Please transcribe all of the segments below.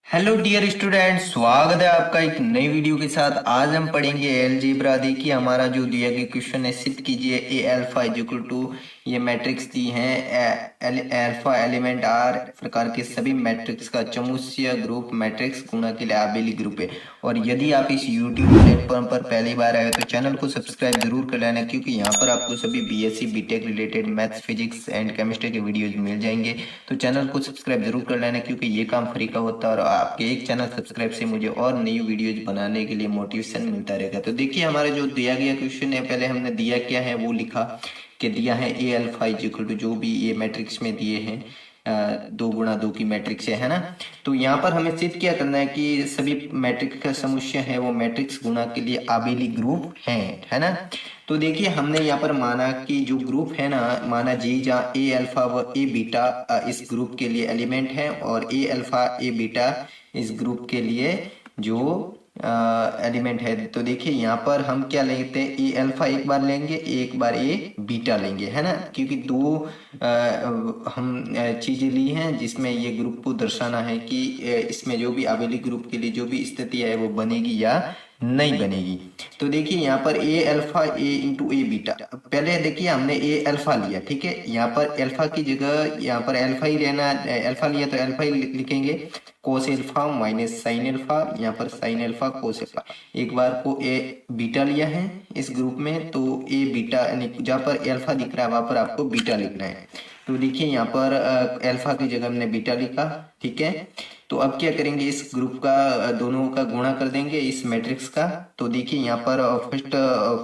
Hello dear student, स्वागत है आपका एक नई वीडियो के साथ। आज हम पढ़ेंगे अलजेब्रा। देखिए हमारा जो दिया गया क्वेश्चन है, सिद्ध कीजिए ए अल्फा इज इक्वल टू, ये मैट्रिक्स दी है अल्फा एलिमेंट आर प्रकार के सभी मैट्रिक्स का चमुष्य ग्रुप मैट्रिक्स गुणा के लिए आबेली ग्रुप है। और यदि आप इस यूट्यूब प्लेटफॉर्म पर पहली बार आए तो चैनल को सब्सक्राइब जरूर कर लेना, क्योंकि यहाँ पर आपको सभी BSc BTech related maths physics and chemistry के वीडियोज मिल जाएंगे। तो चैनल को सब्सक्राइब जरूर कर लेना, क्योंकि ये काम फ्री का होता है और आपके एक चैनल सब्सक्राइब से मुझे और नई वीडियोज बनाने के लिए मोटिवेशन मिलता रहेगा। तो देखिए हमारा जो दिया गया क्वेश्चन है, पहले हमने दिया क्या है वो लिखा कि दिया है ए अल्फा इज इक्वल टू, जो भी ये मैट्रिक्स में दिए हैं 2 गुणा 2 की मैट्रिक्स है ना। तो यहाँ पर हमें सिद्ध क्या करना है कि सभी मैट्रिक्स का समुच्चय है वो मैट्रिक्स गुणा के लिए आबेली ग्रुप है ना। तो देखिए हमने यहाँ पर माना कि जो ग्रुप है ना, माना जी जहाँ ए अल्फा व ए बीटा इस ग्रुप के लिए एलिमेंट है, और ए अल्फा ए बीटा इस ग्रुप के लिए जो एलिमेंट है। तो देखिए यहाँ पर हम क्या लेते हैं, ए अल्फा एक बार लेंगे, एक बार ए बीटा लेंगे, है ना। क्योंकि दो हम चीजें ली हैं जिसमें ये ग्रुप को दर्शाना है कि इसमें जो भी आबेली ग्रुप के लिए जो भी स्थिति है वो बनेगी या नहीं बनेगी। तो देखिए यहाँ पर ए अल्फा ए इंटू ए बीटा, पहले देखिए हमने ए अल्फा लिया, ठीक है। यहाँ पर अल्फा की जगह यहाँ पर अल्फा ही लेना, अल्फा लिया तो अल्फा ही लिखेंगे। Cos alpha minus sine alpha, यहाँ पर साइन अल्फा कोस अल्फा। एक बार को ए बीटा लिया है इस ग्रुप में, तो ए बीटा यानी जहाँ पर अल्फा दिख रहा है वहां पर आपको बीटा लिखना है। तो देखिए यहाँ पर अल्फा की जगह हमने बीटा लिखा, ठीक है। तो अब क्या करेंगे, इस ग्रुप का दोनों का गुणा कर देंगे इस मैट्रिक्स का। तो देखिए यहाँ पर फर्स्ट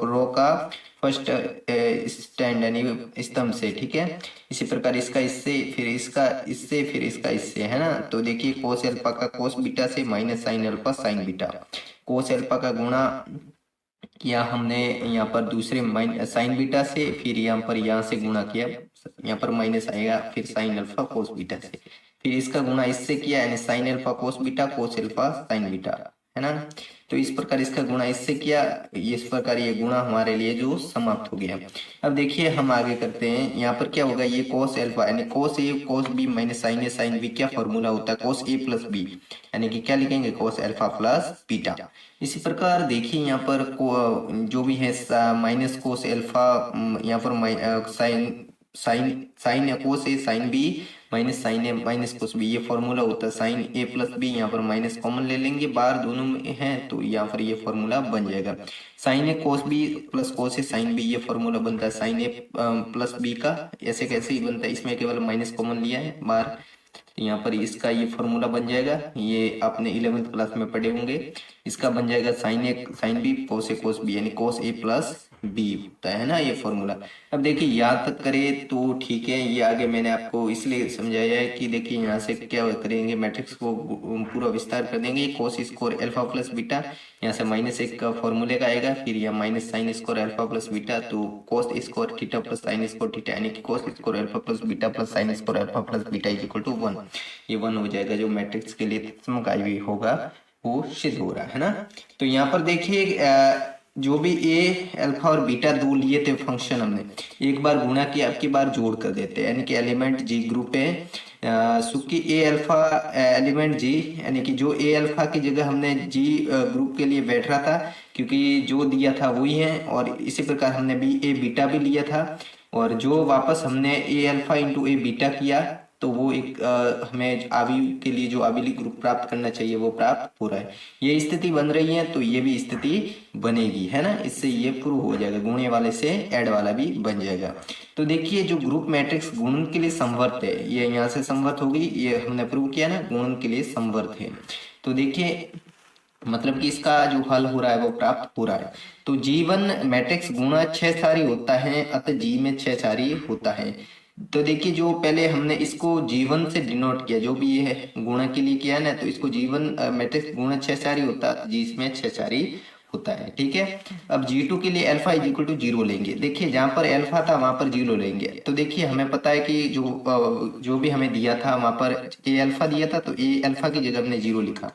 रो का फर्स्ट स्टैंड यानी स्तंभ से, ठीक है। इसी प्रकार इसका इससे, फिर इसका इससे, फिर इसका इससे, है ना। तो देखिए कोस अल्फा का कोस बीटा से minus sine alpha sign beta. Cos alpha का गुणा किया हमने यहाँ पर दूसरे साइन बीटा से, फिर यहाँ से गुणा किया, यहाँ पर माइनस आएगा, फिर साइन अल्फा कोस बीटा से, फिर इसका गुणा इससे किया यानी sine alpha cos beta cos alpha sign beta, है ना। तो इस प्रकार इसका गुणा इससे किया, इस प्रकार ये गुणा हमारे लिए जो समाप्त हो गया। अब देखिए हम आगे करते हैं, यहाँ पर क्या होगा, ये कोस अल्फा यानी कोस ए कोस बी माइनस साइन ए साइन बी, क्या फॉर्मूला होता है, कोस ए प्लस बी, यानी कि क्या लिखेंगे, कोस अल्फा प्लस बीटा। इसी प्रकार देखिए यहाँ पर जो भी है माइनस कोस अल्फा, यहाँ पर साइन साइन साइन कोस ए साइन बी माइनस साइन ए माइनस कोस बी, ये फॉर्मूला होता है साइन ए प्लस बी। यहाँ पर माइनस कॉमन ले लेंगे, बाहर दोनों में है तो यहाँ पर ये फॉर्मूला बन जाएगा। साइन ए कोस बी प्लस कोस ए साइन बी, ये फॉर्मूला बनता है साइन ए प्लस बी का। ऐसे कैसे ही बनता है, इसमें केवल माइनस कॉमन लिया है बाहर, यहाँ पर इसका ये फॉर्मूला बन जाएगा। ये आपने 11th क्लास में पढ़े होंगे। इसका बन जाएगा साइन ए साइन बी कोस ए कोस बी, यानी कोस ए प्लस बी होता है ना ये फॉर्मूला। अब देखिए याद तक करें तो ठीक है, ये आगे मैंने आपको इसलिए समझाया है कि देखिए यहाँ से क्या करेंगे, मैट्रिक्स को पूरा विस्तार कर देंगे। कोस स्क्वायर अल्फा प्लस बीटा, यहाँ से माइनस एक का फॉर्मूले का आएगा, फिर यहाँ minus sine square alpha plus beta, तो cos square theta plus sine square theta, यानी कि cos square alpha plus beta plus sine square alpha plus beta is equal to 1। ये 1 हो जाएगा, जो मैट्रिक्स के लिए समकाई होगा वो सिद्ध हो रहा है ना। तो यहाँ पर देखिए जो भी ए अल्फा और बीटा दो लिए थे फंक्शन, हमने एक बार गुणा किया, अब की बार जोड़ कर देते हैं, यानी कि एलिमेंट जी ग्रुप है सुकी ए अल्फा एलिमेंट जी, यानी कि जो ए अल्फा की जगह हमने जी ग्रुप के लिए बैठ रहा था, क्योंकि जो दिया था वही है। और इसी प्रकार हमने भी ए बीटा भी लिया था, और जो वापस हमने ए अल्फा इंटू ए बीटा किया, तो वो एक हमें आवी के लिए जो आबिली ग्रुप प्राप्त करना चाहिए वो प्राप्त हो रहा है। ये स्थिति बन रही है तो ये भी स्थिति बनेगी, है ना। इससे ये प्रूव हो जाएगा, गुणे वाले से ऐड वाला भी बन जाएगा। तो देखिए जो ग्रुप मैट्रिक्स गुणन के लिए समवर्त है, ये यहाँ से समवर्त होगी, ये हमने प्रूव किया ना, गुणन के लिए समवर्त है। तो देखिए मतलब कि इसका जो हल हो रहा है वो प्राप्त हो रहा है। तो G1 मैट्रिक्स गुणा 6 सारी होता है, अतः G में 6 सारी होता है। तो देखिए जो पहले हमने इसको G1 से डिनोट किया, जो भी ये है गुणा के लिए किया है ना, तो इसको G1 मैट्रिक्स गुणा 6 सारी होता है, G इसमें 6 सारी होता है, ठीक है। अब G2 के लिए अल्फा इज इक्वल टू 0 लेंगे। देखिए जहां पर अल्फा था वहां पर 0 लेंगे। तो देखिए हमें पता है कि जो भी हमें दिया था वहां पर ए अल्फा दिया था, तो ए अल्फा की जगह हमने 0 लिखा,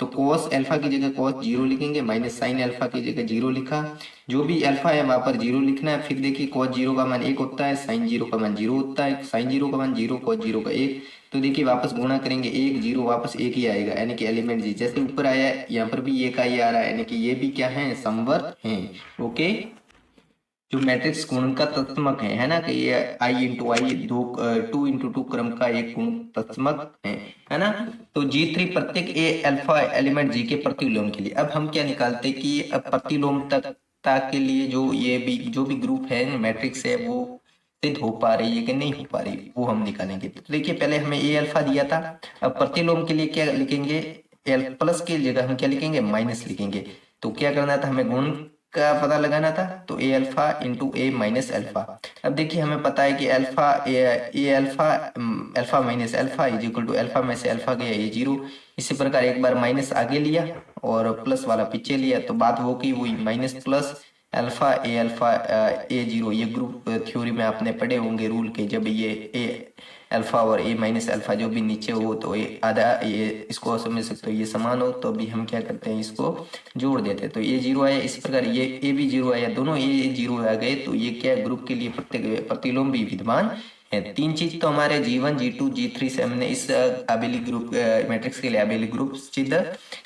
तो कोस अल्फा की जगह कोस 0 लिखेंगे, माइनस साइन अल्फा की जगह 0 लिखा। जो भी अल्फा है वहां पर 0 लिखना है। फिर देखिए कोस 0 का मान 1 होता है, साइन 0 का मान 0 होता है, साइन 0 का मान 0, कोस 0 का 1, तो देखिए वापस गुणा करेंगे 1 0 वापस एक ही आएगा, यानी कि एलिमेंट जी जैसे ऊपर आया है यहाँ पर भी एक ही आ रहा है, यानी कि ये भी क्या है, समवर्त है। ओके, जो मैट्रिक्स गुणन का तत्समक है ना, कि ये आई इंटू आई 2 इंटू 2 क्रम का एक गुण तत्समक है ना। तो G3 प्रत्येक ए अल्फा एलिमेंट जी के प्रतिलोम के लिए। अब हम क्या निकालते हैं कि अब प्रतिलोमता के लिए जो भी ग्रुप है मैट्रिक्स है वो सिद्ध हो पा रही है कि नहीं हो पा रही, वो हम निकालेंगे। तो देखिए पहले हमें ए अल्फा दिया था, अब प्रतिलोम के लिए क्या लिखेंगे, एल प्लस की जगह हम क्या लिखेंगे, माइनस लिखेंगे। तो क्या करना था, हमें गुण का पता लगाना था, तो a alpha into a minus alpha. अब देखिए हमें पता है कि alpha a alpha alpha minus alpha is equal to alpha में से अल्फा गया ये 0। इसी प्रकार एक बार माइनस आगे लिया और प्लस वाला पीछे लिया, तो बात हो गई वही माइनस प्लस अल्फा ए 0। ये ग्रुप थ्योरी में आपने पढ़े होंगे रूल के, जब ये ए अल्फा और ए माइनस अल्फा जो भी नीचे हो तो ये आधा, ये इसको समझ सकते हो ये समान हो, तो अभी हम क्या करते हैं इसको जोड़ देते हैं, तो ये 0 आया। इस प्रकार ये ए भी 0 आया, दोनों ए 0 आ गए, तो ये क्या ग्रुप के लिए प्रत्येक प्रतिलोम भी विद्यमान है। तीन चीज तो हमारे G1 G2 G3 से हमने इस आबेली ग्रुप मैट्रिक्स के लिए आबेली ग्रुप सिद्ध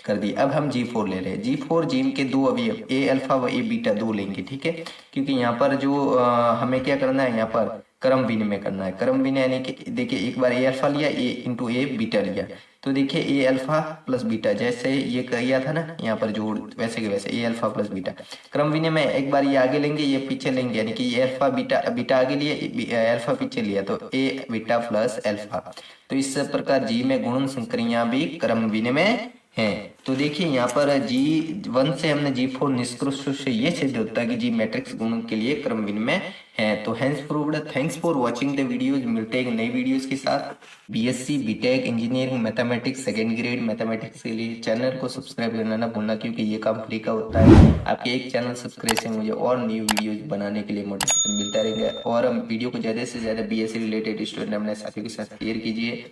कर दी। अब हम G4 ले रहे हैं। G4 जीम के दो अवयव ए अल्फा व ए बीटा दो लेंगे, ठीक है, क्योंकि यहाँ पर जो हमें क्या करना है, यहाँ पर क्रम विनिमय करना है। क्रम विनिमय यानी कि देखिए एक बार ए अल्फा लिया, ए इंटू ए बीटा लिया, तो देखिए ए अल्फा प्लस बीटा जैसे ये किया था ना यहाँ पर जोड़, वैसे के वैसे ए अल्फा प्लस बीटा। क्रम विनिमय एक बार ये आगे लेंगे ये पीछे लेंगे, यानी कि ये अल्फा बीटा, बीटा आगे लिया अल्फा पीछे लिया, तो ए बीटा प्लस अल्फा। तो इस प्रकार जी में गुणन संक्रिया भी क्रम विनिमय है। तो देखिए यहाँ पर G1 से हमने G4 निष्कर्ष से ये सिद्ध होता है कि जी मैट्रिक्स गुणन के लिए क्रम विनिमय है। तो hence proved. Thanks for watching the videos. मिलते हैं नई वीडियोज के साथ। BSc BTech engineering mathematics second grade mathematics के लिए चैनल को सब्सक्राइब करना ना भूलना, क्योंकि ये काम फ्री का होता है। आपके एक चैनल सब्सक्राइब से मुझे और न्यू वीडियोज बनाने के लिए मोटिवेशन मिलता रहेगा। और हम वीडियो को ज़्यादा से ज़्यादा बीएससी रिलेटेड स्टूडेंट अपने साथियों के साथ शेयर कीजिए।